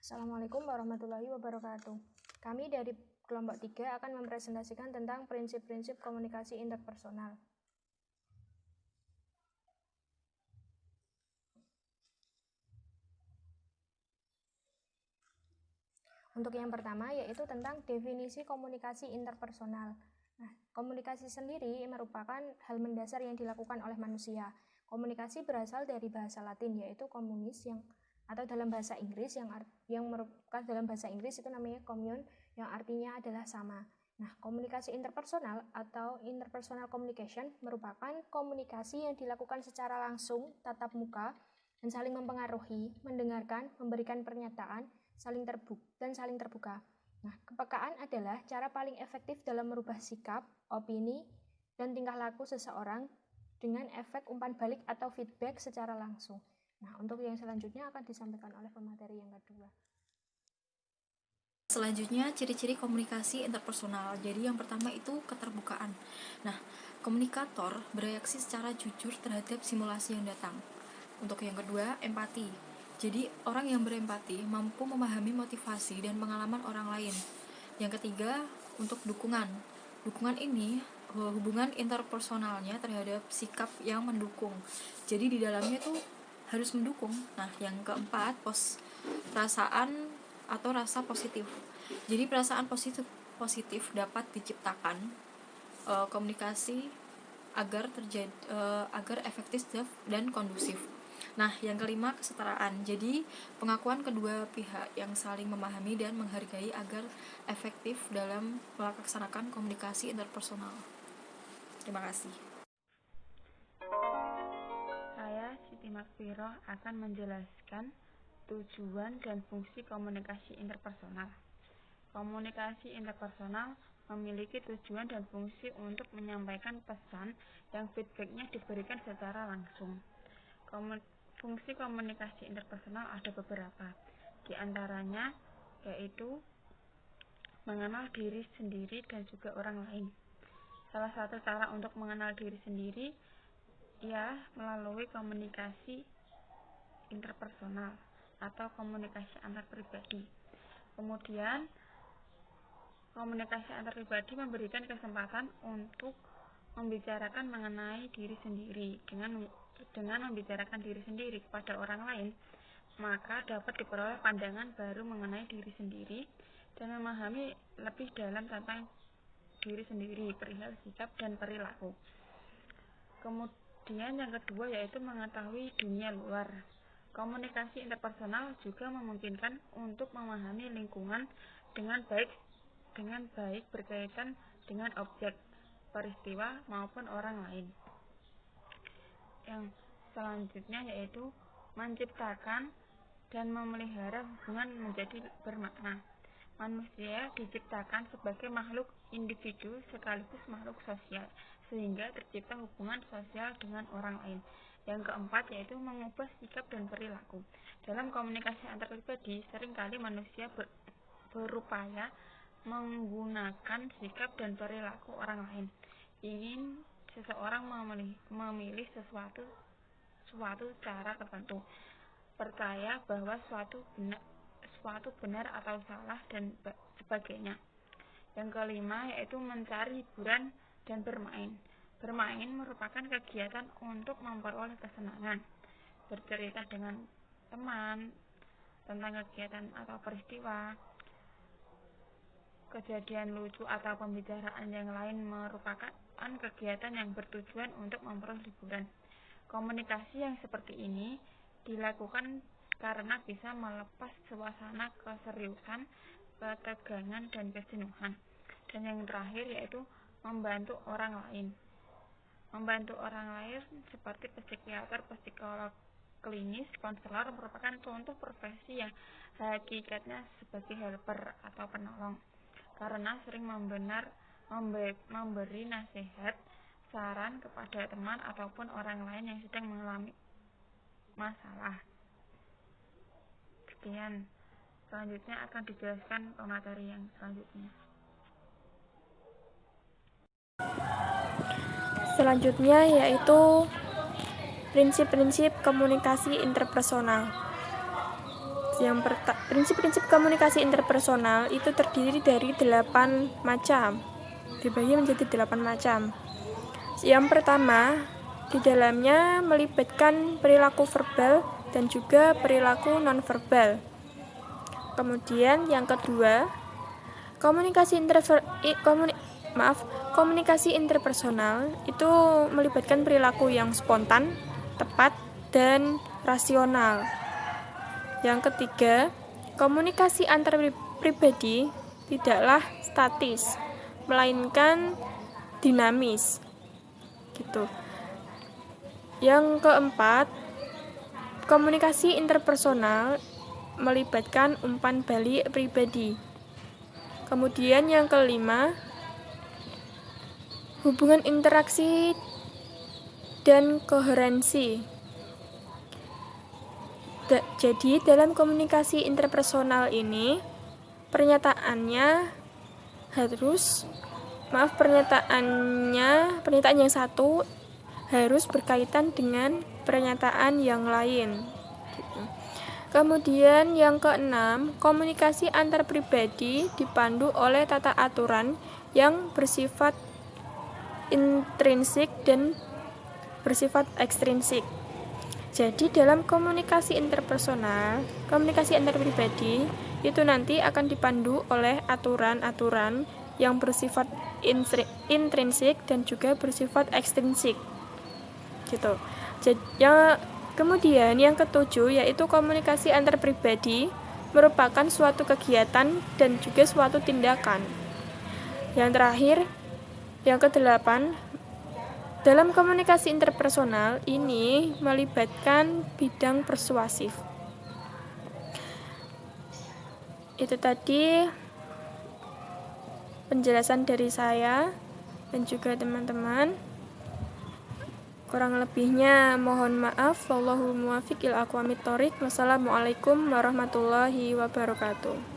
Assalamualaikum warahmatullahi wabarakatuh. Kami dari kelompok 3 akan mempresentasikan tentang prinsip-prinsip komunikasi interpersonal. Untuk yang pertama yaitu tentang definisi komunikasi interpersonal. Nah, komunikasi sendiri merupakan hal mendasar yang dilakukan oleh manusia. Komunikasi berasal dari bahasa Latin yaitu communis atau dalam bahasa Inggris yang merupakan dalam bahasa Inggris itu namanya commune yang artinya adalah sama. Nah, komunikasi interpersonal atau interpersonal communication merupakan komunikasi yang dilakukan secara langsung, tatap muka, dan saling mempengaruhi, mendengarkan, memberikan pernyataan, saling terbuka. Nah, kepekaan adalah cara paling efektif dalam merubah sikap, opini, dan tingkah laku seseorang dengan efek umpan balik atau feedback secara langsung. Nah, untuk yang selanjutnya akan disampaikan oleh pemateri yang kedua. Selanjutnya, ciri-ciri komunikasi interpersonal. Jadi yang pertama itu keterbukaan. Nah, komunikator bereaksi secara jujur terhadap simulasi yang datang. Untuk yang kedua, empati. Jadi, orang yang berempati mampu memahami motivasi dan pengalaman orang lain. Yang ketiga, untuk dukungan. Dukungan ini hubungan interpersonalnya terhadap sikap yang mendukung. Jadi di dalamnya tuh harus mendukung. Nah, yang keempat, perasaan atau rasa positif. Jadi perasaan positif dapat diciptakan komunikasi agar efektif dan kondusif. Nah, yang kelima, kesetaraan. Jadi pengakuan kedua pihak yang saling memahami dan menghargai agar efektif dalam melaksanakan komunikasi interpersonal. Terima kasih. Saya Siti Makfiroh akan menjelaskan tujuan dan fungsi komunikasi interpersonal. Komunikasi interpersonal memiliki tujuan dan fungsi untuk menyampaikan pesan yang feedbacknya diberikan secara langsung. Fungsi komunikasi interpersonal ada beberapa, di antaranya yaitu mengenal diri sendiri dan juga orang lain. Salah satu cara untuk mengenal diri sendiri ialah melalui komunikasi interpersonal atau komunikasi antar pribadi. Kemudian komunikasi antar pribadi memberikan kesempatan untuk membicarakan mengenai diri sendiri. Dengan membicarakan diri sendiri kepada orang lain, maka dapat diperoleh pandangan baru mengenai diri sendiri dan memahami lebih dalam tentang diri sendiri, perihal sikap dan perilaku. Kemudian yang kedua yaitu mengetahui dunia luar. Komunikasi interpersonal juga memungkinkan untuk memahami lingkungan dengan baik berkaitan dengan objek, peristiwa maupun orang lain. Yang selanjutnya yaitu menciptakan dan memelihara hubungan menjadi bermakna. Manusia diciptakan sebagai makhluk individu sekaligus makhluk sosial, sehingga tercipta hubungan sosial dengan orang lain. Yang keempat yaitu mengubah sikap dan perilaku. Dalam komunikasi antar pribadi, seringkali manusia berupaya menggunakan sikap dan perilaku orang lain. Ingin seseorang memilih suatu cara tertentu, percaya bahwa suatu benar atau salah dan sebagainya. Yang kelima yaitu mencari hiburan dan bermain. Bermain merupakan kegiatan untuk memperoleh kesenangan. Bercerita dengan teman tentang kegiatan atau peristiwa, kejadian lucu atau pembicaraan yang lain merupakan kegiatan yang bertujuan untuk memperoleh hiburan. Komunikasi yang seperti ini dilakukan karena bisa melepas suasana keseriusan, ketegangan, dan kejenuhan. Dan yang terakhir yaitu membantu orang lain. Membantu orang lain seperti psikiater, psikolog klinis, konselor merupakan contoh profesi yang hakikatnya sebagai helper atau penolong, karena sering memberi nasihat, saran kepada teman ataupun orang lain yang sedang mengalami masalah. Sekian, selanjutnya akan dijelaskan pemateri yang selanjutnya. Selanjutnya yaitu prinsip-prinsip komunikasi interpersonal. Prinsip-prinsip komunikasi interpersonal itu terdiri dari 8 macam. Dibagi menjadi 8 macam. Yang pertama, di dalamnya melibatkan perilaku verbal dan juga perilaku nonverbal. Kemudian yang kedua, komunikasi interpersonal itu melibatkan perilaku yang spontan, tepat, dan rasional. Yang ketiga, komunikasi antar pribadi tidaklah statis, melainkan dinamis. Gitu. Yang keempat, komunikasi interpersonal melibatkan umpan balik pribadi. Kemudian yang kelima, hubungan interaksi dan koherensi. Jadi dalam komunikasi interpersonal ini pernyataan yang satu harus berkaitan dengan pernyataan yang lain. Kemudian yang keenam, komunikasi antar pribadi dipandu oleh tata aturan yang bersifat intrinsik dan bersifat ekstrinsik. Jadi dalam komunikasi interpersonal, komunikasi antar pribadi itu nanti akan dipandu oleh aturan-aturan yang bersifat intrinsik dan juga bersifat ekstrinsik. Gitu. Kemudian yang ketujuh yaitu komunikasi antar pribadi merupakan suatu kegiatan dan juga suatu tindakan. Yang terakhir, yang kedelapan, dalam komunikasi interpersonal ini melibatkan bidang persuasif. Itu tadi penjelasan dari saya dan juga teman-teman. Kurang lebihnya mohon maaf. Wallahul muwaffiq ila aqwamit thoriq. Wassalamualaikum warahmatullahi wabarakatuh.